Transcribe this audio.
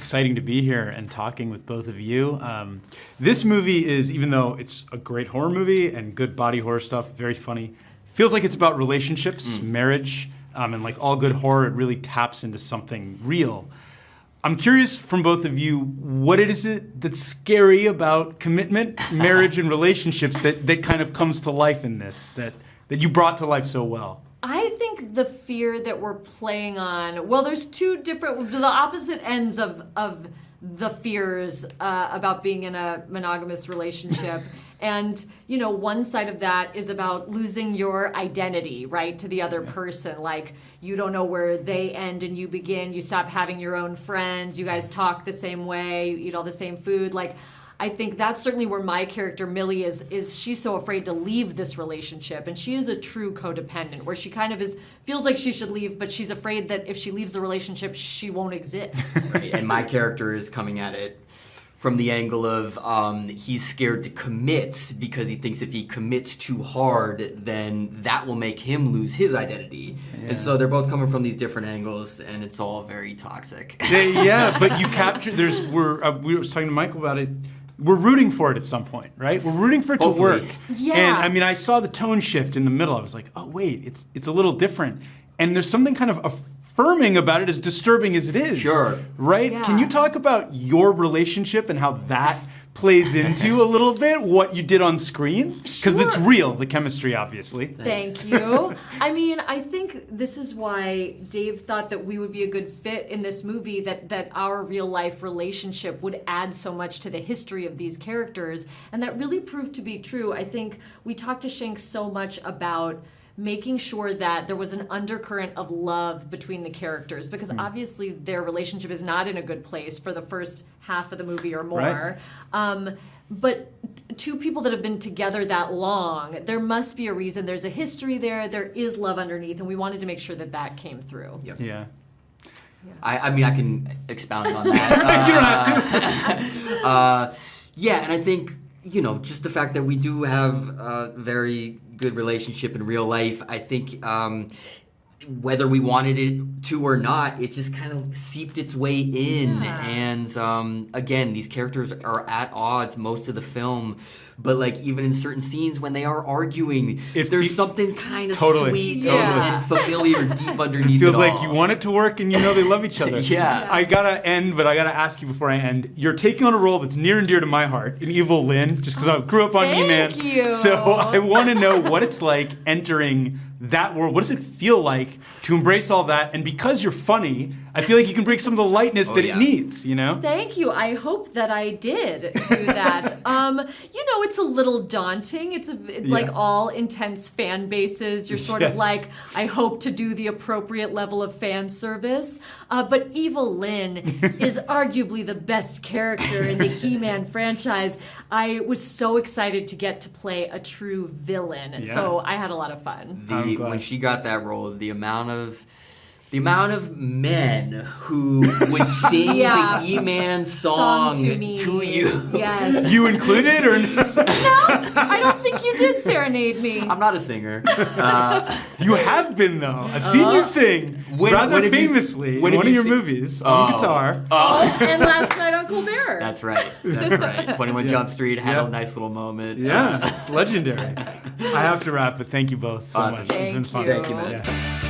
exciting to be here and talking with both of you. This movie is, even though it's a great horror movie and good body horror stuff, very funny, feels like it's about relationships, marriage, and like all good horror, it really taps into something real. I'm curious from both of you, what is it that's scary about commitment, marriage, and relationships that kind of comes to life in this, that you brought to life so well? I think the fear that we're playing on, well, there's the opposite ends of the fears about being in a monogamous relationship. And, you know, one side of that is about losing your identity, right, to the other person. Like, you don't know where they end and you begin. You stop having your own friends. You guys talk the same way. You eat all the same food. Like, I think that's certainly where my character, Millie, is she's so afraid to leave this relationship. And she is a true codependent, where she kind of feels like she should leave, but she's afraid that if she leaves the relationship, she won't exist. Right. And my character is coming at it from the angle of he's scared to commit because he thinks if he commits too hard, then that will make him lose his identity. Yeah. And so they're both coming from these different angles, and it's all very toxic. Yeah, but you capture. We were talking to Michael about it. We're rooting for it at some point, right? We're rooting for it to work. Yeah. And I mean, I saw the tone shift in the middle. I was like, oh wait, it's a little different. And there's something kind of affirming about it, as disturbing as it is. Sure. Right? Yeah. Can you talk about your relationship and how that plays into a little bit what you did on screen? Because it's real, the chemistry, obviously. Thank you. I mean, I think this is why Dave thought that we would be a good fit in this movie, that our real life relationship would add so much to the history of these characters. And that really proved to be true. I think we talked to Shank so much about making sure that there was an undercurrent of love between the characters, because obviously their relationship is not in a good place for the first half of the movie or more. Right. But two people that have been together that long, there must be a reason. There's a history there. There is love underneath, and we wanted to make sure that that came through. Yep. Yeah. I mean, I can expound on that. You don't have to. Yeah, and I think, you know, just the fact that we do have a very good relationship in real life, I think whether we wanted it to or not, it just kind of seeped its way in. Yeah. And again, these characters are at odds most of the film, but like even in certain scenes when they are arguing, if there's something kind of sweet and familiar deep underneath it feels it all. like you want it to work and you know they love each other. Yeah. I gotta end, but I gotta ask you before I end. You're taking on a role that's near and dear to my heart, an evil Lynn, just because I grew up on He-Man. Thank you. So I want to know what it's like entering that world. What does it feel like to embrace all that? And because you're funny, I feel like you can bring some of the lightness that it needs, you know? Thank you. I hope that I did do that. You know, it's a little daunting. It's like all intense fan bases. You're sort of like, I hope to do the appropriate level of fan service. But Evil Lynn is arguably the best character in the He-Man franchise. I was so excited to get to play a true villain. So I had a lot of fun. When she got that role, the amount of men who would sing the He-Man song to you. Yes. You included or no? No, I don't think you did serenade me. I'm not a singer. You have been, though. I've seen you sing rather famously in one of your movies on guitar. And last night on Colbert. That's right. 21 Jump Street had a nice little moment. Yeah, it's legendary. I have to wrap, but thank you both so much. Thank It's been fun. you. Thank you, man. Yeah.